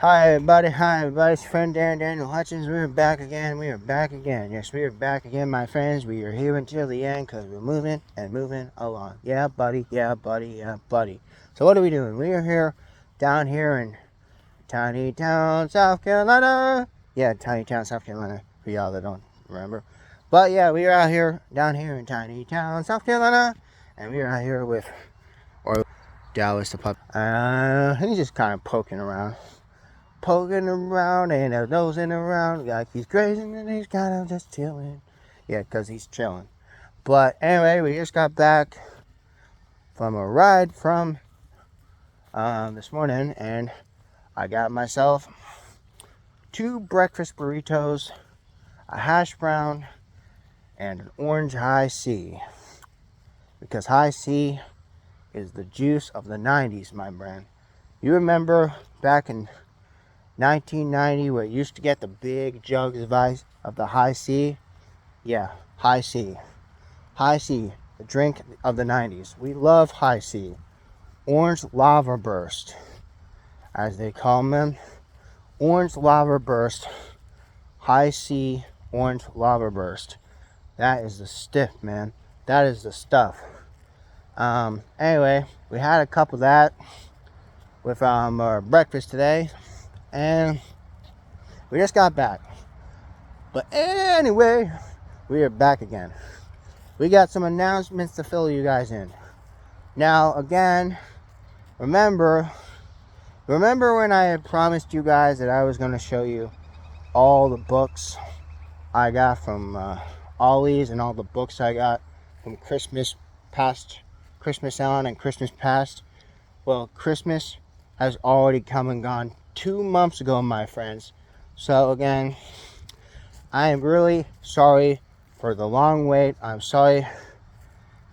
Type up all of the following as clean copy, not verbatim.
Hi everybody, it's your friend Daniel Hutchins. We are back again, Yes, we are back again, my friends. We are here until the end because we're moving and moving along. Yeah, buddy. So what are we doing? We are here, down here in Tiny Town, South Carolina. Yeah, Tiny Town, South Carolina, for y'all that don't remember. But yeah, we are out here, down here in Tiny Town, South Carolina. And we are out here with, Dallas the pup. He's just kind of poking around and nosing around like he's crazy and he's kind of just chilling. Yeah, because he's chilling. But anyway, we just got back from a ride from this morning, and I got myself 2 breakfast burritos, a hash brown, and an orange high C. Because high C is the juice of the 90s, my friend. You remember back in 1990 where you used to get the big jugs of ice of the high C? Yeah, high C, the drink of the 90s. We love high C. Orange lava burst, as they call them. Orange lava burst, high C, orange lava burst. That is the stiff, man. That is the stuff. Anyway, we had a cup of that with our breakfast today, and we just got back. But anyway, we are back again. We got some announcements to fill you guys in. Now, again, remember when I had promised you guys that I was going to show you all the books I got from Ollie's and all the books I got from Christmas on and Christmas past? Well, Christmas has already come and gone 2 months ago, my friends. So again, I am really sorry for the long wait. I'm sorry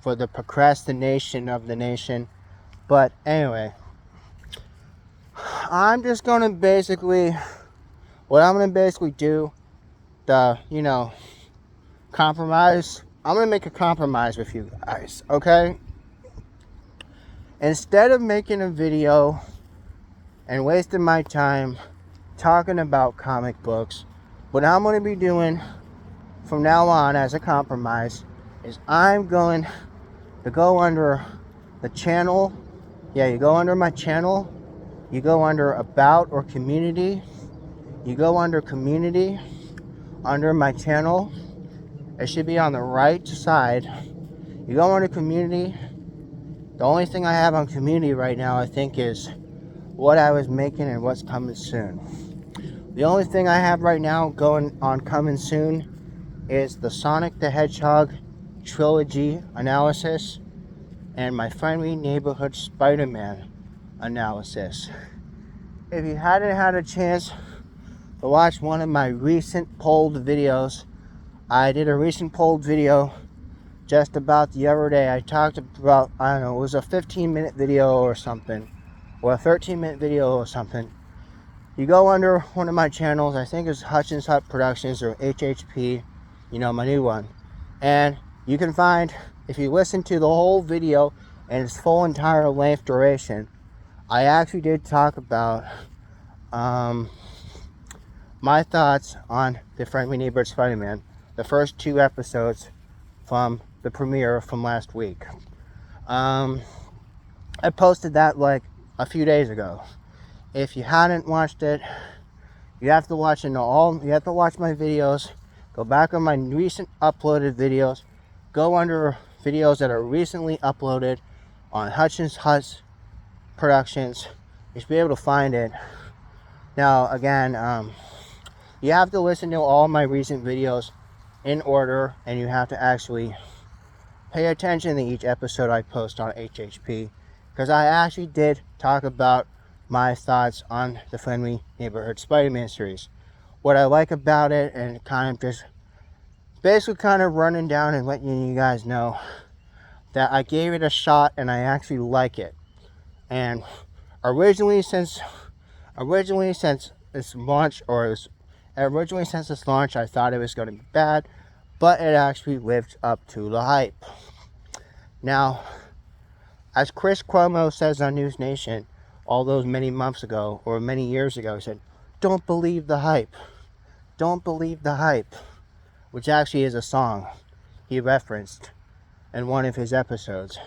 for the procrastination of the nation. But anyway, I'm just going to basically do, compromise. I'm going to make a compromise with you guys, okay? Instead of making a video and wasting my time talking about comic books, what I'm going to be doing from now on as a compromise is I'm going to go under the channel. Yeah, you go under my channel. You go under About or Community. You go under Community, under my channel. It should be on the right side. You go under Community. The only thing I have on Community right now, I think, is what I was making and what's coming soon. The only thing I have right now going on coming soon is the Sonic the Hedgehog trilogy analysis and my friendly neighborhood Spider-Man analysis. If you hadn't had a chance to watch one of my recent polled videos, I did a recent polled video just about the other day. I talked about, I don't know, it was a 15-minute video or something, or a 13-minute video or something. You go under one of my channels, I think it's Hutchins Hut Productions or HHP, my new one. And you can find, if you listen to the whole video and its full entire length duration, I actually did talk about my thoughts on the Friendly Neighborhood Spider-Man, the first 2 episodes from the premiere from last week. I posted that like a few days ago. If you hadn't watched it, you have to watch my videos. Go back on my recent uploaded videos. Go under videos that are recently uploaded on Hutchins Hut Productions. You should be able to find it. Now, again, you have to listen to all my recent videos in order, and you have to actually pay attention to each episode I post on HHP, because I actually did talk about my thoughts on the Friendly Neighborhood Spider-Man series. What I like about it, and kind of just basically kind of running down and letting you guys know that I gave it a shot and I actually like it. And originally since its launch, I thought it was going to be bad, but it actually lived up to the hype. Now, as Chris Cuomo says on News Nation, all those many months ago or many years ago. He said, "Don't believe the hype. Don't believe the hype," which actually is a song he referenced in one of his episodes.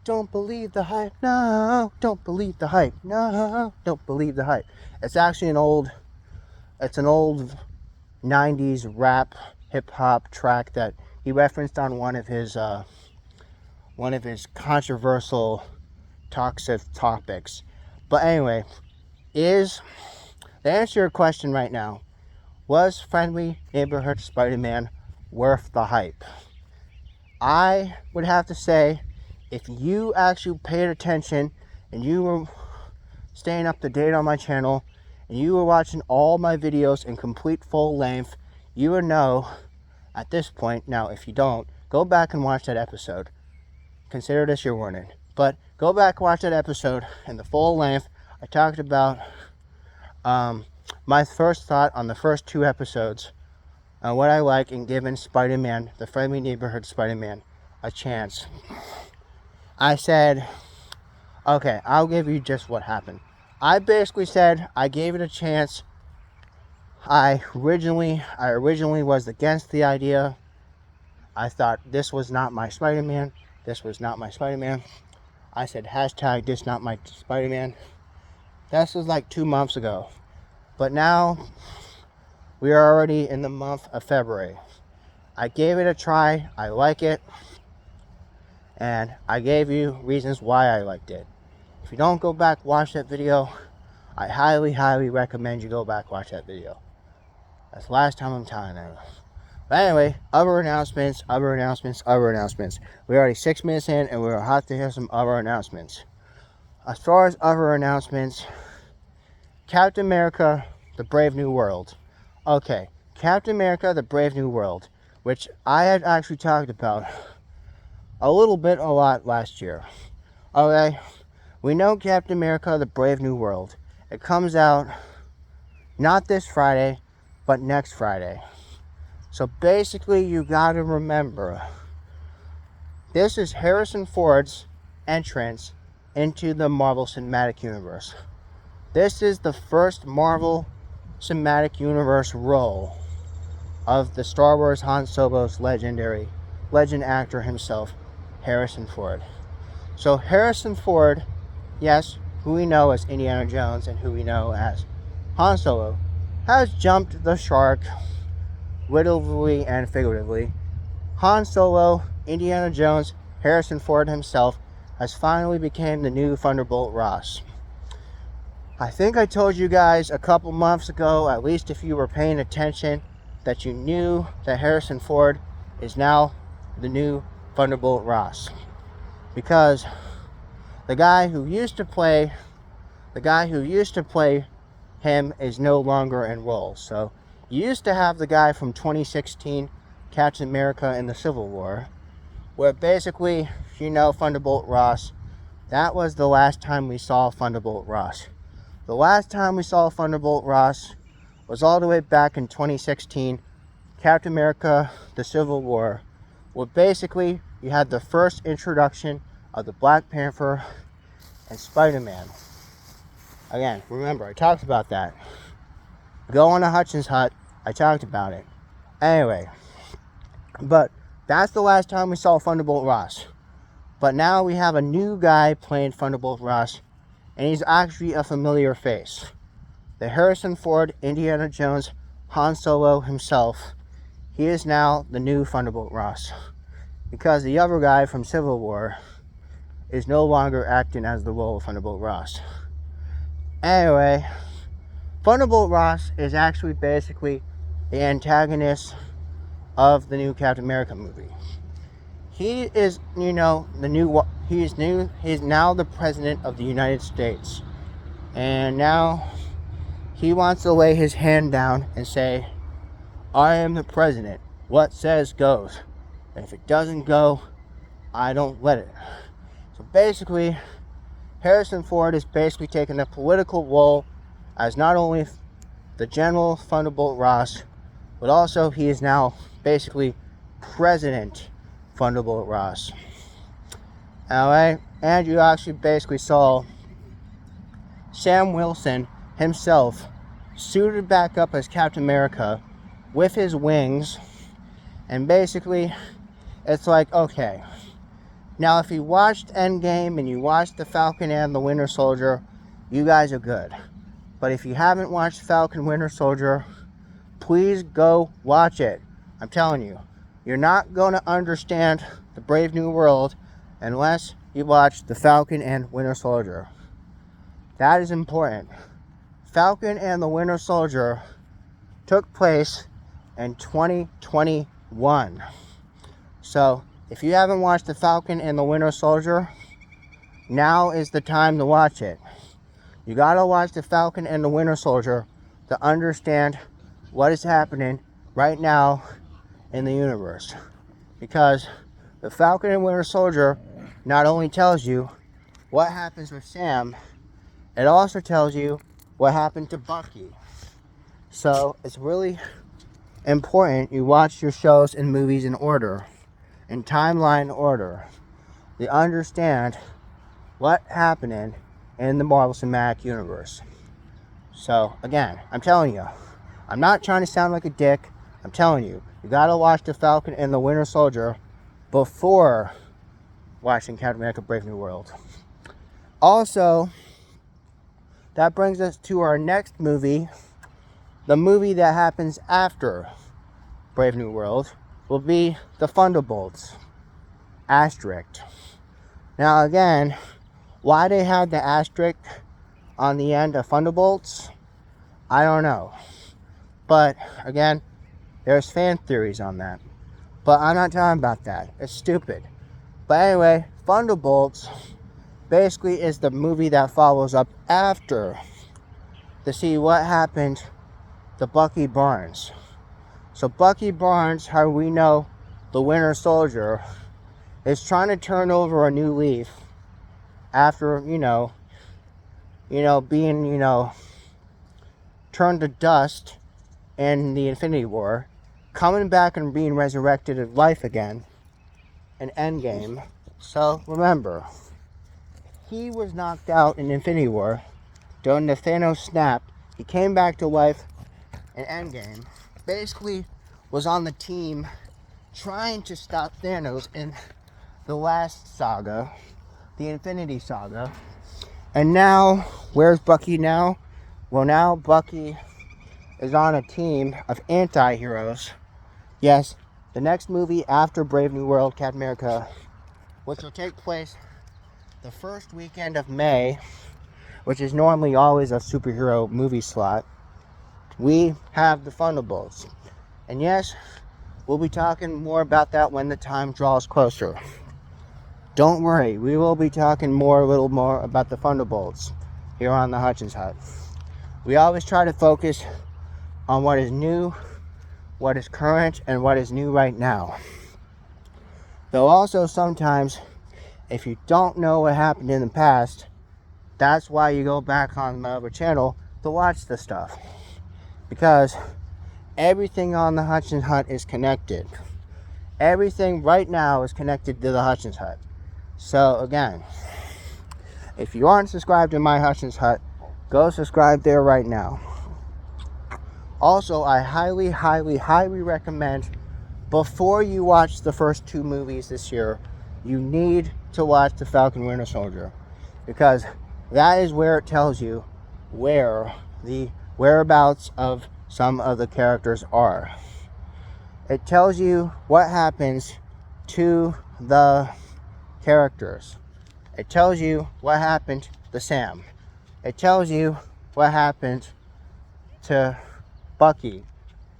Don't believe the hype, no, don't believe the hype, no, don't believe the hype. It's actually an old 90s rap hip hop track that he referenced on one of his controversial toxic topics. But anyway, to answer your question right now, was Friendly Neighborhood Spider-Man worth the hype? I would have to say, if you actually paid attention and you were staying up to date on my channel and you were watching all my videos in complete full length, you would know at this point. Now, if you don't, go back and watch that episode. Consider this your warning. But go back and watch that episode in the full length. I talked about my first thought on the first 2 episodes on what I like in giving Spider-Man, the Friendly Neighborhood Spider-Man, a chance. I said, okay, I'll give you just what happened. I basically said I gave it a chance. I originally was against the idea. I thought this was not my Spider-Man. This was not my Spider-Man. I said hashtag this not my Spider-Man. This was like 2 months ago. But now we are already in the month of February. I gave it a try. I like it. And I gave you reasons why I liked it. If you don't go back, watch that video, I highly, highly recommend you go back, watch that video. That's the last time I'm telling you. But anyway, other announcements. We're already 6 minutes in, and we're hot to hear some other announcements. As far as other announcements, Captain America, The Brave New World. Okay, Captain America, The Brave New World, which I had actually talked about a lot last year. Okay, we know Captain America, The Brave New World. It comes out not this Friday, but next Friday. So basically, you gotta remember, this is Harrison Ford's entrance into the Marvel Cinematic Universe. This is the first Marvel Cinematic Universe role of the Star Wars Han Solo's legend actor himself, Harrison Ford. So Harrison Ford, yes, who we know as Indiana Jones and who we know as Han Solo, has jumped the shark, literally and figuratively. Han Solo, Indiana Jones, Harrison Ford himself has finally become the new Thunderbolt Ross. I think I told you guys a couple months ago, at least if you were paying attention, that you knew that Harrison Ford is now the new Thunderbolt Ross. Because the guy who used to play him is no longer in role. So you used to have the guy from 2016, Captain America in the Civil War, where basically, Thunderbolt Ross, that was the last time we saw Thunderbolt Ross. The last time we saw Thunderbolt Ross was all the way back in 2016, Captain America, the Civil War, where basically you had the first introduction of the Black Panther and Spider-Man. Again, remember, I talked about that. Go on to Hutchins' Hut, I talked about it. Anyway, but that's the last time we saw Thunderbolt Ross. But now we have a new guy playing Thunderbolt Ross, and he's actually a familiar face. The Harrison Ford, Indiana Jones, Han Solo himself, he is now the new Thunderbolt Ross. Because the other guy from Civil War is no longer acting as the role of Thunderbolt Ross. Anyway, Thunderbolt Ross is actually basically the antagonist of the new Captain America movie. He is, he's now the president of the United States. And now he wants to lay his hand down and say, I am the president. What says goes. And if it doesn't go, I don't let it. So basically, Harrison Ford is basically taking a political role as not only the General Thunderbolt Ross, but also he is now basically President Thunderbolt Ross. Alright, and you actually basically saw Sam Wilson himself suited back up as Captain America with his wings, and basically it's like, okay, now if you watched Endgame and you watched The Falcon and the Winter Soldier, you guys are good. But if you haven't watched Falcon Winter Soldier, please go watch it. I'm telling you, you're not going to understand the Brave New World unless you watch The Falcon and Winter Soldier. That is important. Falcon and the Winter Soldier took place in 2021. So, if you haven't watched The Falcon and the Winter Soldier, now is the time to watch it. You gotta watch The Falcon and the Winter Soldier to understand what is happening right now in the universe. Because The Falcon and Winter Soldier not only tells you what happens with Sam, it also tells you what happened to Bucky. So it's really important you watch your shows and movies in order, in timeline order. You understand what's happening in the Marvel Cinematic Universe. So again, I'm telling you, I'm not trying to sound like a dick. I'm telling you, you gotta watch The Falcon and the Winter Soldier before watching Captain America Brave New World. Also, that brings us to our next movie. The movie that happens after Brave New World will be The Thunderbolts. Asterisk. Now again, why they have the asterisk on the end of Thunderbolts, I don't know. But again, there's fan theories on that. But I'm not talking about that. It's stupid. But anyway, Thunderbolts basically is the movie that follows up after to see what happened to Bucky Barnes. So Bucky Barnes, how we know the Winter Soldier, is trying to turn over a new leaf after, being, turned to dust in the Infinity War, coming back and being resurrected to life again in Endgame. So remember, he was knocked out in Infinity War during the Thanos snap. He came back to life in Endgame. Basically was on the team trying to stop Thanos in the last saga, the Infinity Saga. And now, where's Bucky now? Well, now Bucky is on a team of anti-heroes. Yes, the next movie after Brave New World, Captain America, which will take place the first weekend of May, which is normally always a superhero movie slot, we have the Thunderbolts. And yes, we'll be talking more about that when the time draws closer. Don't worry, we will be talking a little more about the Thunderbolts here on the Hutchins Hut. We always try to focus on what is new, what is current, and what is new right now. Though also sometimes, if you don't know what happened in the past, that's why you go back on my other channel to watch the stuff. Because everything on the Hutchins Hut is connected. Everything right now is connected to the Hutchins Hut. So again, if you aren't subscribed to my Hutchins Hut, go subscribe there right now. Also, I highly, highly, highly recommend, before you watch the first two movies this year, you need to watch The Falcon Winter Soldier. Because that is where it tells you where the whereabouts of some of the characters are. It tells you what happens to the characters. It tells you what happened to Sam. It tells you what happened to Bucky.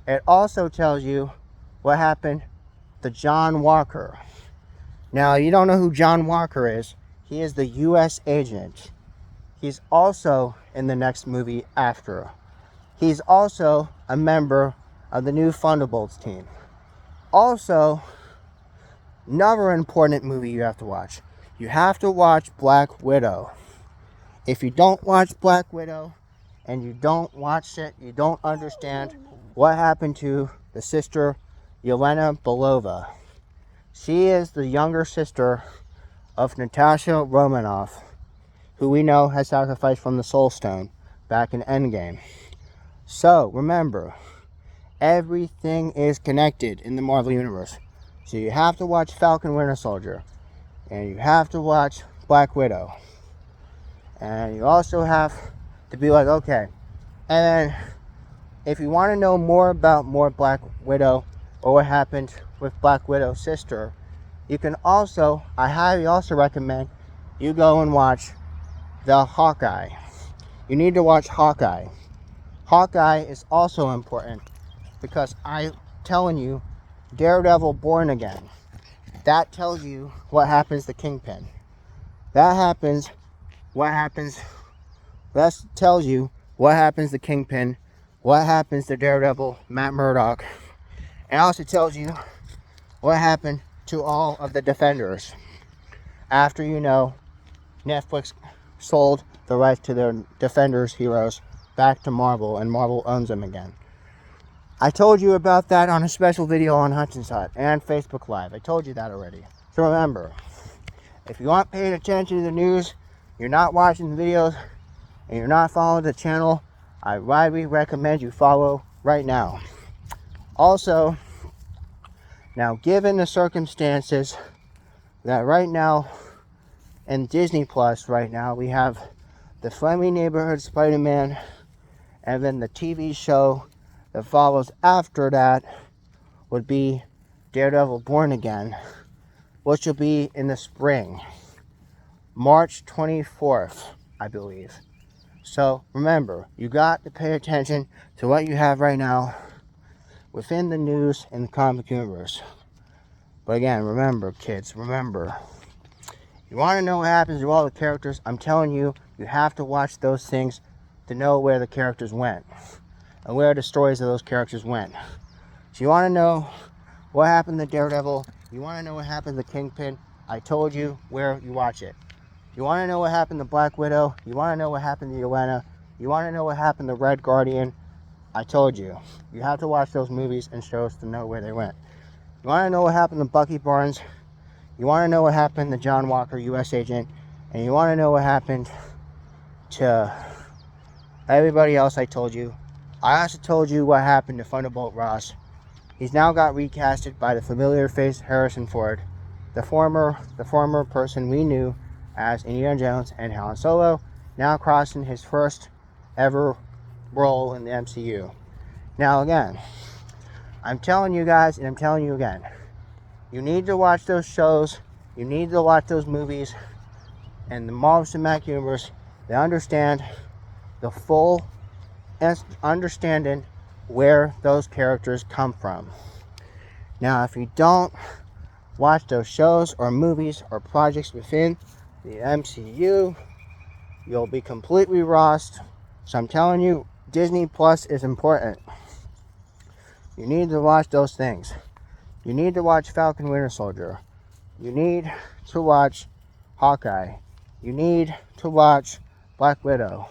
It also tells you what happened to John Walker. Now, you don't know who John Walker is. He is the U.S. agent. He's also in the next movie after. He's also a member of the new Thunderbolts team. Also, another important movie you have to watch. You have to watch Black Widow. If you don't watch Black Widow and you don't watch it, you don't understand what happened to the sister Yelena Belova. She is the younger sister of Natasha Romanoff, who we know has sacrificed from the Soul Stone back in Endgame. So, remember, everything is connected in the Marvel Universe. So you have to watch Falcon Winter Soldier, and you have to watch Black Widow. And you also have to be like, okay, and then if you want to know more about Black Widow or what happened with Black Widow's sister, you can also, I highly also recommend you go and watch the Hawkeye. You need to watch Hawkeye. Hawkeye is also important because I'm telling you, Daredevil Born Again, that tells you what happens to Kingpin. That tells you what happens to Kingpin, what happens to Daredevil, Matt Murdock. It also tells you what happened to all of the Defenders after, you know, Netflix sold the rights to their Defenders heroes back to Marvel, and Marvel owns them again. I told you about that on a special video on Hudson's Hut and Facebook Live. I told you that already. So remember, if you aren't paying attention to the news, you're not watching the videos, and you're not following the channel, I highly recommend you follow right now. Also, now given the circumstances that right now in Disney Plus right now we have the Friendly Neighborhood Spider-Man, and then the TV show that follows after that would be Daredevil Born Again, which will be in the spring, March 24th, I believe. So remember, you got to pay attention to what you have right now within the news and the comic universe. But again, remember, kids, remember, you want to know what happens to all the characters, I'm telling you, you have to watch those things to know where the characters went and where the stories of those characters went. So you want to know what happened to Daredevil, you want to know what happened to Kingpin, I told you where you watch it. You want to know what happened to Black Widow, you want to know what happened to Yelena, you want to know what happened to Red Guardian, I told you. You have to watch those movies and shows to know where they went. You want to know what happened to Bucky Barnes, you want to know what happened to John Walker, U.S. Agent, and you want to know what happened to everybody else I told you. I also told you what happened to Thunderbolt Ross. He's now got recasted by the familiar face Harrison Ford, the former person we knew as Indiana Jones and Han Solo, now crossing his first ever role in the MCU. Now again, I'm telling you guys, and I'm telling you again, you need to watch those shows, you need to watch those movies, and the Marvel Cinematic Universe, they understand the full understanding where those characters come from. Now, if you don't watch those shows or movies or projects within the MCU, you'll be completely lost. So I'm telling you, Disney Plus is important. You need to watch those things. You need to watch Falcon Winter Soldier. You need to watch Hawkeye. You need to watch Black Widow.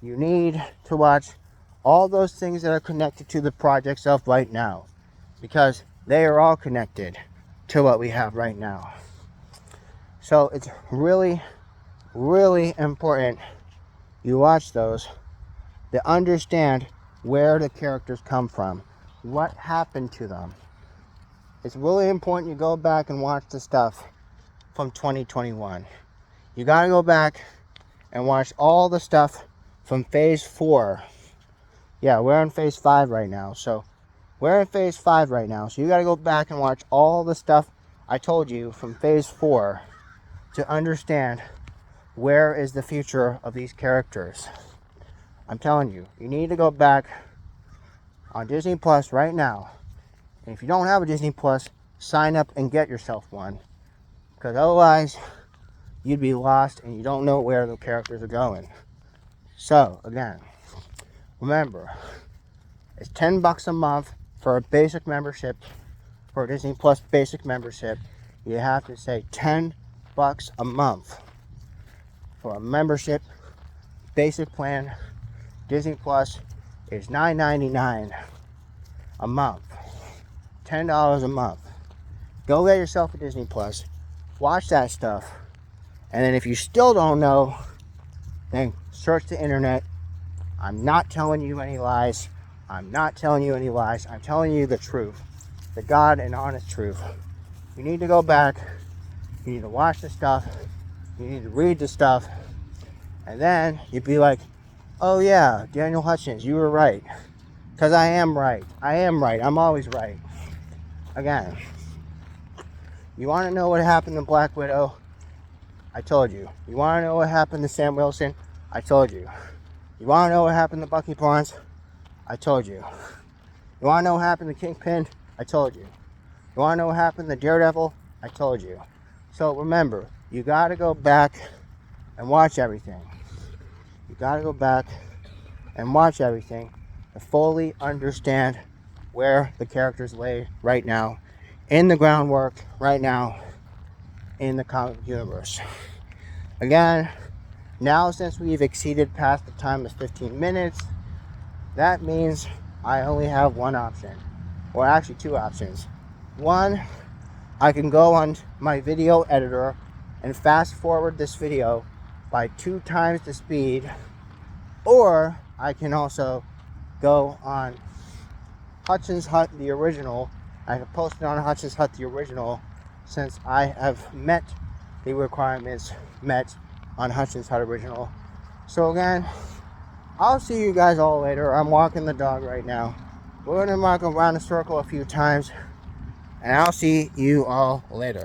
You need to watch all those things that are connected to the projects of right now, because they are all connected to what we have right now. So it's really, really important you watch those to understand where the characters come from, what happened to them. It's really important you go back and watch the stuff from 2021. You gotta go back and watch all the stuff from Phase 4. Yeah, we're in Phase 5 right now. So we're in Phase 5 right now. So you gotta go back and watch all the stuff I told you from Phase 4 to understand where is the future of these characters. I'm telling you, you need to go back on Disney Plus right now. And if you don't have a Disney Plus, sign up and get yourself one. Because otherwise, you'd be lost and you don't know where the characters are going. So, again, remember, it's $10 a month for a basic membership, for a Disney Plus basic membership. You have to say $10 a month for a membership. Basic plan, Disney Plus is $9.99 a month. $10 a month. Go get yourself a Disney Plus. Watch that stuff. And then if you still don't know then search the internet. I'm not telling you any lies. I'm not telling you any lies. I'm telling you the truth. The God and honest truth. You need to go back. You need to watch the stuff. You need to read the stuff. And then you'd be like, oh yeah, Daniel Hutchins, you were right. Because I am right. I am right. I'm always right. Again, you want to know what happened to Black Widow? I told you. You want to know what happened to Sam Wilson? I told you. You want to know what happened to Bucky Barnes? I told you. You want to know what happened to Kingpin? I told you. You want to know what happened to Daredevil? I told you. So remember, you got to go back and watch everything. You got to go back and watch everything to fully understand where the characters lay right now, in the groundwork right now, in the comic universe. Again, now since we've exceeded past the time of 15 minutes, that means I only have one option. Or actually two options. One, I can go on my video editor and fast forward this video by 2 times the speed, or I can also go on Hutchins Hut the original. I can post it on Hutchins Hut the original, since I have met the requirements met on Hutchins Hut original. So again, I'll see you guys all later. I'm walking the dog right now. We're gonna walk around the circle a few times, and I'll see you all later.